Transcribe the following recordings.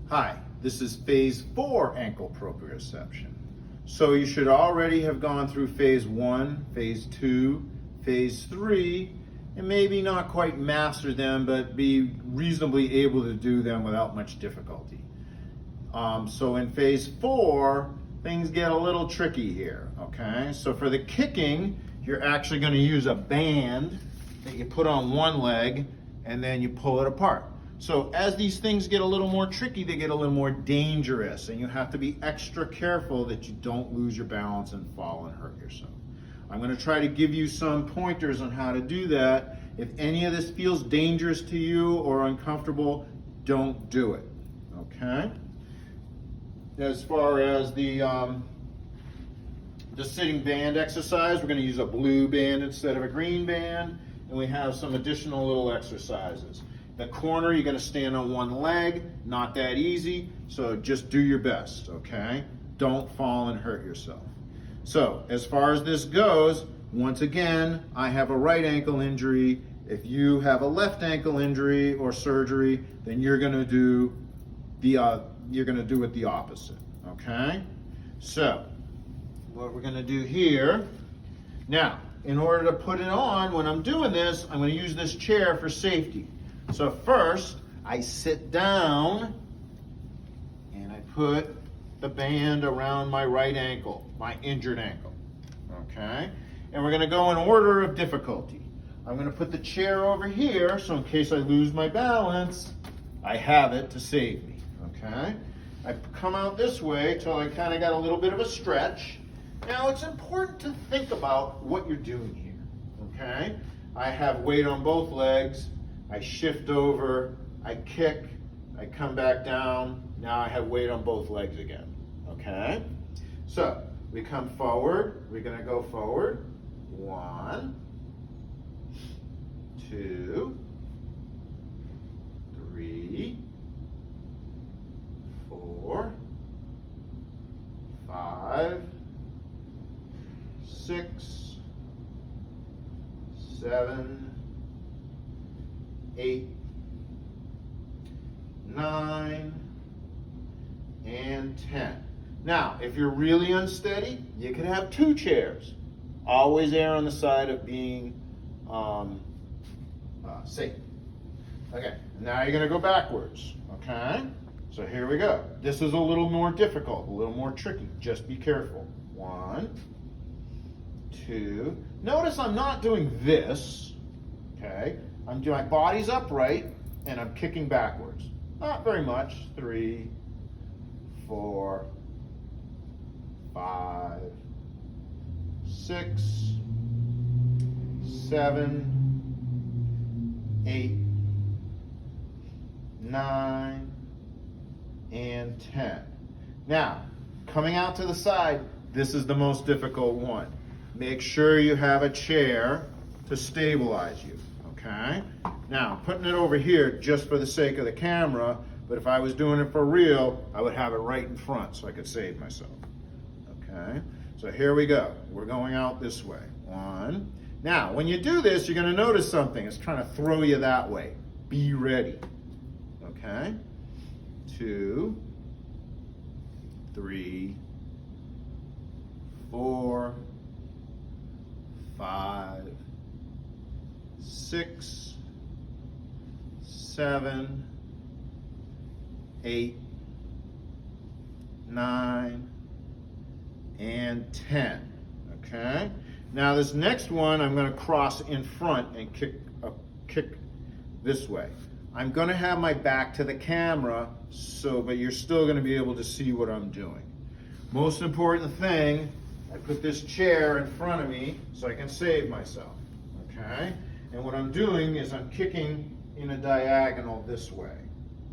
Hi, this is phase 4 ankle proprioception. So you should already have gone through phase 1, phase 2, phase 3, and maybe not quite master them, but be reasonably able to do them without much difficulty. So in phase 4, things get a little tricky here, okay? So for the kicking, you're actually going to use a band that you put on one leg and then you pull it apart. So as these things get a little more tricky, they get a little more dangerous, and you have to be extra careful that you don't lose your balance and fall and hurt yourself. I'm going to try to give you some pointers on how to do that. If any of this feels dangerous to you or uncomfortable, don't do it, okay? As far as the sitting band exercise, we're going to use a blue band instead of a green band, and we have some additional little exercises. The corner, you're going to stand on one leg, not that easy, so just do your best, okay? Don't fall and hurt yourself. So, as far as this goes, once again, I have a right ankle injury. If you have a left ankle injury or surgery, then you're going to do it the opposite, okay? So, what we're going to do here, now, in order to put it on, when I'm doing this, I'm going to use this chair for safety. So first, I sit down and I put the band around my right ankle, my injured ankle, okay? And we're gonna go in order of difficulty. I'm gonna put the chair over here, so in case I lose my balance, I have it to save me, okay? I come out this way till I kind of got a little bit of a stretch. Now it's important to think about what you're doing here, okay? I have weight on both legs. I shift over, I kick, I come back down. Now I have weight on both legs again, okay? So we come forward, we're gonna go forward. 1, 2, 3, 4, 5, 6, 7, 8, 9, and 10. Now, if you're really unsteady, you can have 2 chairs. Always err on the side of being safe. Okay, now you're gonna go backwards, okay? So here we go. This is a little more difficult, a little more tricky. Just be careful. 1, 2. Notice I'm not doing this, okay? My body's upright and I'm kicking backwards. Not very much. 3, 4, 5, 6, 7, 8, 9, and 10. Now, coming out to the side, this is the most difficult one. Make sure you have a chair to stabilize you. Okay? Now, putting it over here just for the sake of the camera, but if I was doing it for real, I would have it right in front so I could save myself. Okay? So here we go. We're going out this way. 1. Now, when you do this, you're going to notice something. It's trying to throw you that way. Be ready. Okay? 2, 3, 4, 5, 6, 7, 8, 9, and 10. Okay? Now this next one, I'm going to cross in front and kick this way. I'm going to have my back to the camera, but you're still going to be able to see what I'm doing. Most important thing, I put this chair in front of me so I can save myself. Okay? And what I'm doing is I'm kicking in a diagonal this way,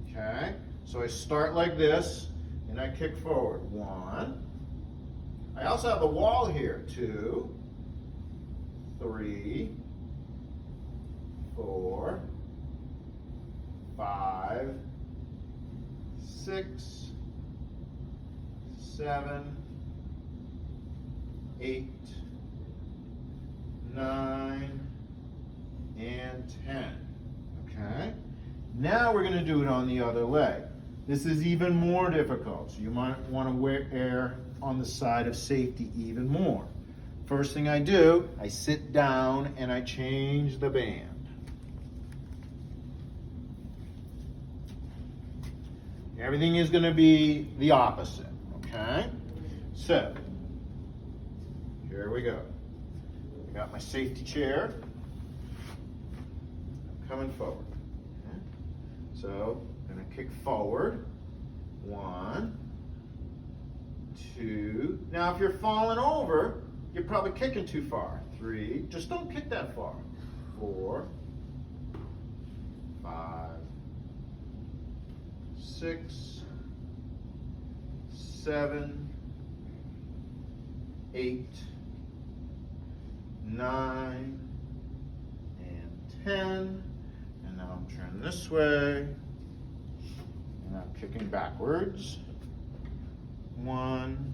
okay? So I start like this, and I kick forward. 1. I also have the wall here. 2, 3, 4, 5, 6, 7, 8, 9, and 10. Okay? Now we're going to do it on the other leg. This is even more difficult, so you might want to err on the side of safety even more. First thing I do, I sit down and I change the band. Everything is going to be the opposite, okay? So, here we go. I got my safety chair. I'm coming forward. Okay? So, I'm going to kick forward. 1, 2. Now, if you're falling over, you're probably kicking too far. 3. Just don't kick that far. 4, 5, 6, 7, 8, 9, and 10. And now I'm turning this way. And I'm kicking backwards. 1,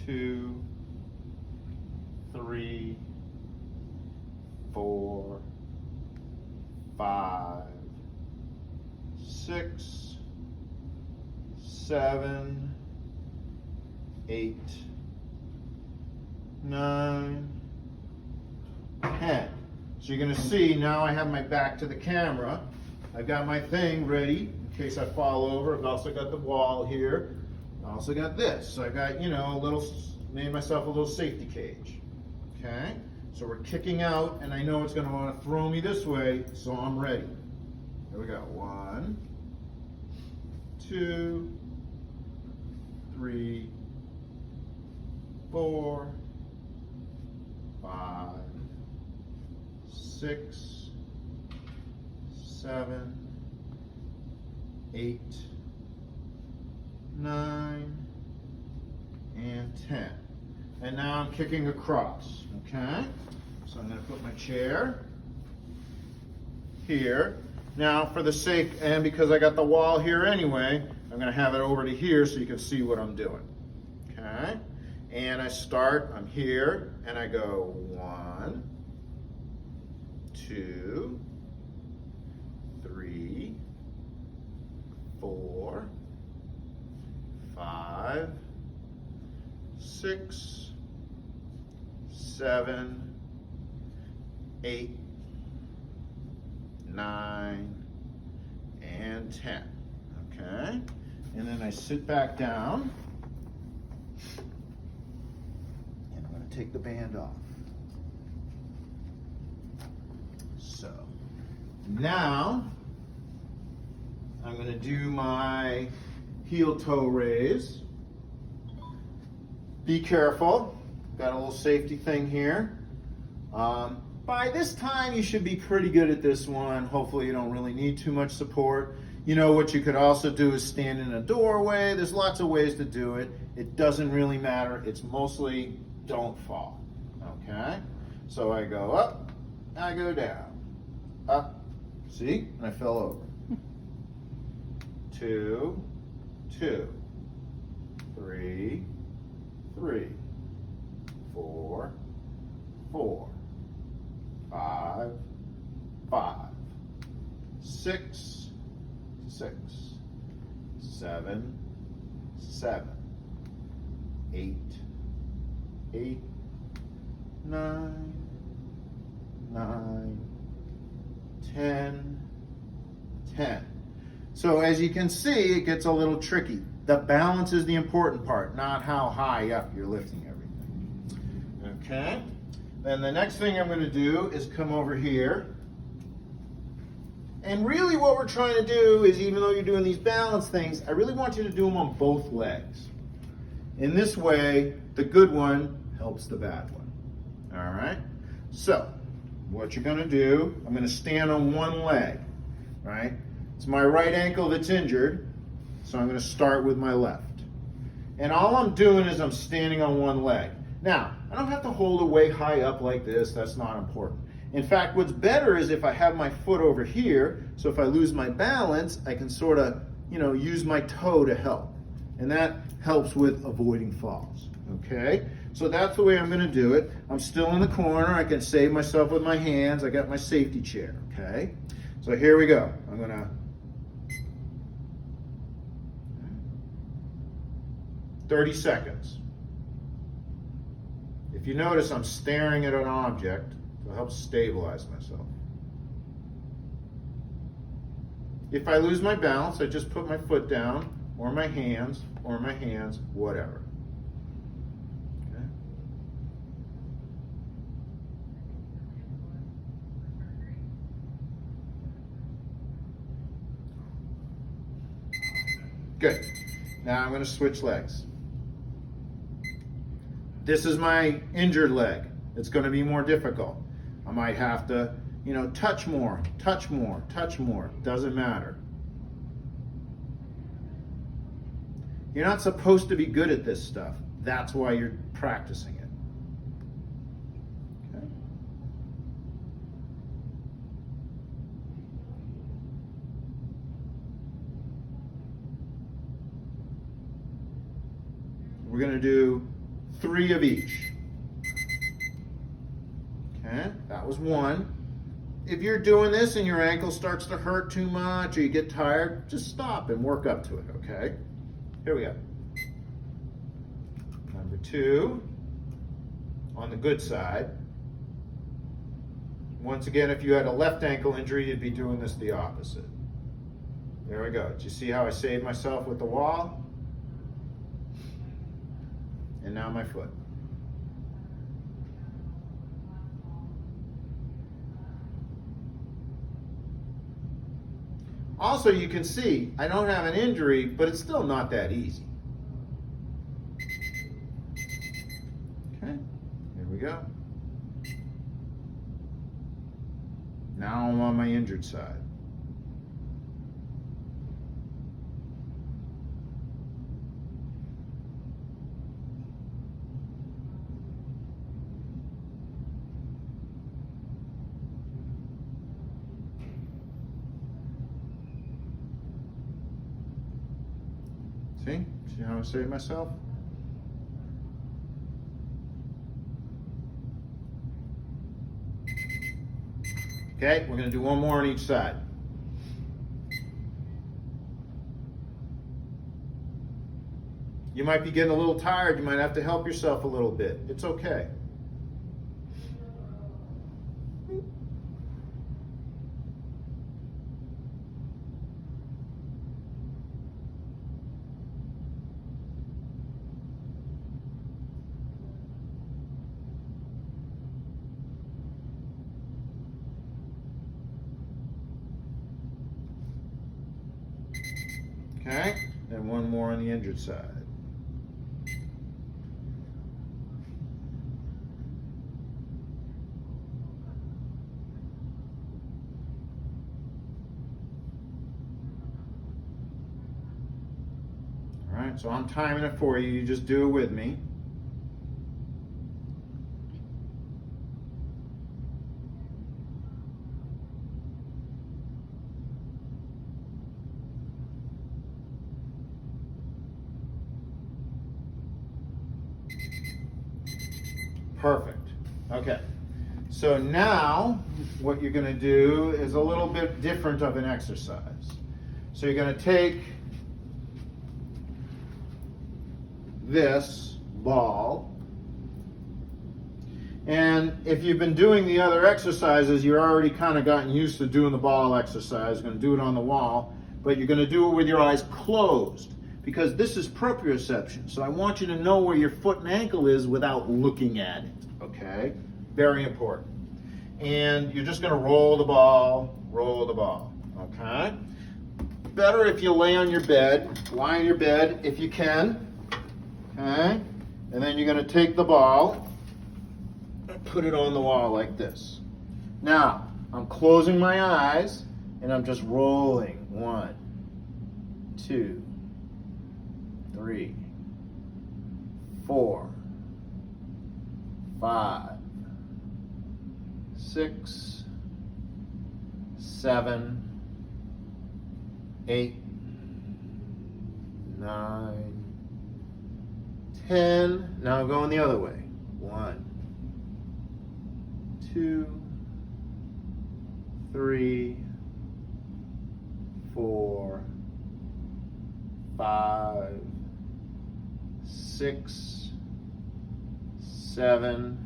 2, 3, 4, 5, 6, 7, 8, 9, 10. So you're going to see now I have my back to the camera. I've got my thing ready in case I fall over. I've also got the wall here. I also got this. So I got, made myself a little safety cage. Okay? So we're kicking out, and I know it's going to want to throw me this way, so I'm ready. Here we go. 1, 2, 3, 4, 5, 6, 7, 8, 9, and 10. And now I'm kicking across, okay? So I'm going to put my chair here. Now for the sake, and because I got the wall here anyway, I'm going to have it over to here so you can see what I'm doing, okay? And I start, I'm here, and I go 1, 2, 3, 4, 5, 6, 7, 8, 9, and 10. Okay? And then I sit back down. And I'm going to take the band off. So, now I'm going to do my heel toe raise. Be careful. Got a little safety thing here. By this time, you should be pretty good at this one. Hopefully, you don't really need too much support. You know what you could also do is stand in a doorway. There's lots of ways to do it. It doesn't really matter. It's mostly don't fall. Okay? So I go up, I go down. Up. See? And I fell over. 2, 2, 3, 3, 4, 4, 5, 5, 6, 6, 7, 7, 8, 8, 9, 9, 10, 10. So as you can see, it gets a little tricky. The balance is the important part, not how high up you're lifting everything. Okay? Then the next thing I'm going to do is come over here. And really what we're trying to do is, even though you're doing these balance things, I really want you to do them on both legs. In this way, the good one helps the bad one. All right? So, what you're going to do, I'm going to stand on one leg, right? It's my right ankle that's injured, so I'm going to start with my left. And all I'm doing is I'm standing on one leg. Now, I don't have to hold it way high up like this. That's not important. In fact, what's better is if I have my foot over here, so if I lose my balance, I can sort of, use my toe to help. And that helps with avoiding falls, okay? So that's the way I'm going to do it. I'm still in the corner. I can save myself with my hands. I got my safety chair, okay? So here we go. I'm going to 30 seconds. If you notice, I'm staring at an object to help stabilize myself. If I lose my balance, I just put my foot down, or my hands, whatever. Okay. Good. Now I'm going to switch legs. This is my injured leg. It's going to be more difficult. I might have to, touch more. Doesn't matter. You're not supposed to be good at this stuff. That's why you're practicing it. Okay. We're going to do 3 of each. Okay, that was 1. If you're doing this and your ankle starts to hurt too much or you get tired, just stop and work up to it, okay? Here we go. Number 2, on the good side. Once again, if you had a left ankle injury, you'd be doing this the opposite. There we go. Do you see how I saved myself with the wall? And now my foot. Also, you can see I don't have an injury, but it's still not that easy. Okay, here we go. Now I'm on my injured side. See how I saved myself? Okay, we're going to do 1 more on each side. You might be getting a little tired. You might have to help yourself a little bit. It's okay. Okay, and 1 more on the injured side. All right, so I'm timing it for you. You just do it with me. Perfect. Okay. So now what you're going to do is a little bit different of an exercise. So you're going to take this ball, and if you've been doing the other exercises, you're already kind of gotten used to doing the ball exercise. You're going to do it on the wall, but you're going to do it with your eyes closed, because this is proprioception. So I want you to know where your foot and ankle is without looking at it, okay? Very important. And you're just gonna roll the ball, okay? Better if you lay on your bed, lie on your bed if you can, okay? And then you're gonna take the ball and put it on the wall like this. Now, I'm closing my eyes and I'm just rolling. 1, 2, 3, 4, 5, 6, 7, 8, 9, 10. Now I'm going the other way. 1, 2, 3, 4, 5, 6, 7,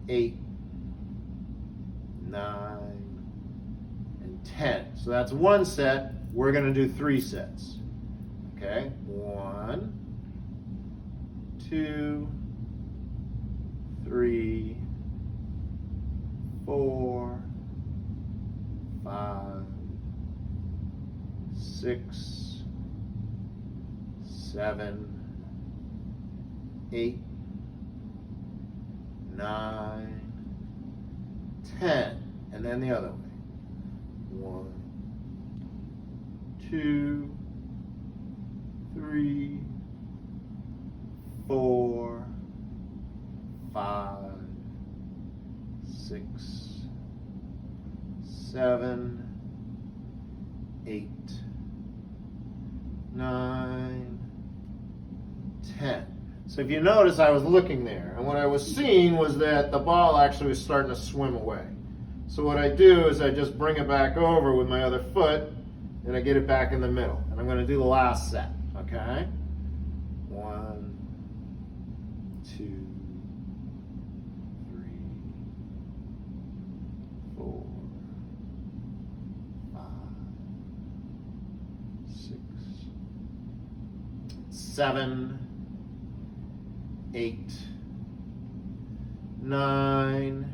8, 9, and 10. So that's one set. We're going to do 3 sets. Okay, 1, 2, 3, 4, 5, 6, 7, 8, 9, 10. And then the other way. 1, 2, 3, 4, 5, 6, 7, 8, 9, 10. So if you notice, I was looking there, and what I was seeing was that the ball actually was starting to swim away. So what I do is I just bring it back over with my other foot, and I get it back in the middle. And I'm going to do the last set, okay? 1, 2, 3, 4, 5, 6, 7, 8, 9,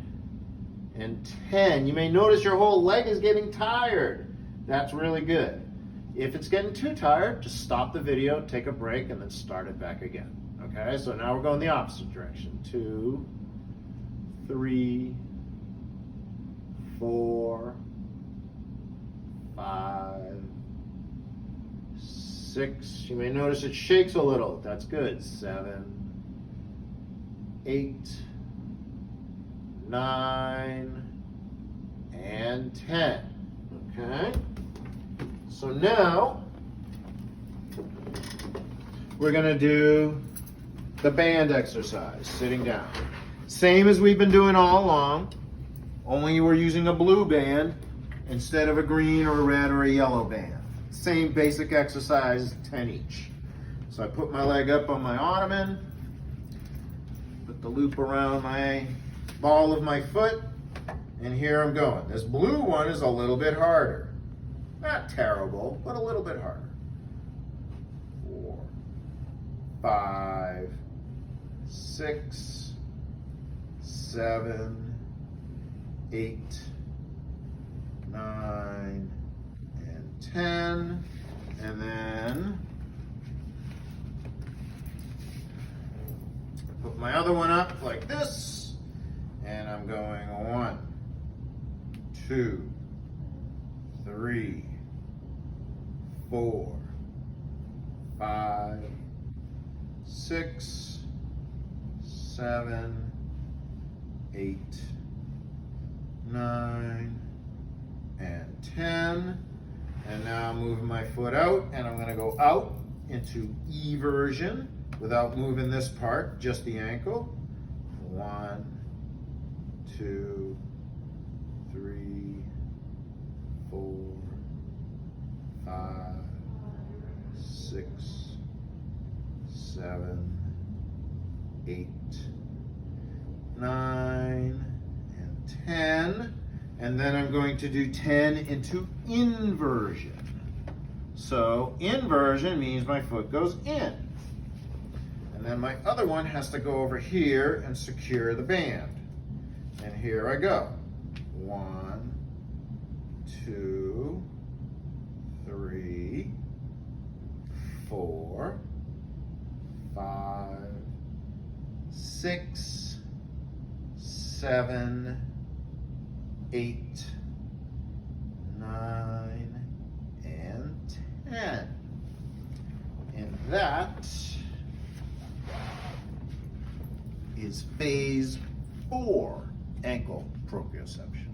and 10. You may notice your whole leg is getting tired. That's really good. If it's getting too tired, just stop the video, take a break, and then start it back again. Okay, so now we're going the opposite direction. 2, 3, 4, 5, 6. You may notice it shakes a little. That's good. 7, 8, 9, and 10. Okay? So now we're going to do the band exercise, sitting down. Same as we've been doing all along, only we're using a blue band instead of a green or a red or a yellow band. Same basic exercise, 10 each. So I put my leg up on my ottoman, put the loop around my ball of my foot, and here I'm going. This blue one is a little bit harder. Not terrible, but a little bit harder. 4, 5, 6, 7, 8, 9, and 10. And then put my other one up like this, and I'm going 1, 2, 3, 4, 5, 6, 7, 8, 9, and 10. And now I'm moving my foot out, and I'm going to go out into E version without moving this part, just the ankle. 1, 2, 3, 4, 5, 6, 7, 8, 9, and 10. And then I'm going to do 10 into inversion. So inversion means my foot goes in. And then my other one has to go over here and secure the band. And here I go. 1, 2, 3, 4, 5, 6, 7, 8, 9, and 10. And that is phase 4, ankle proprioception.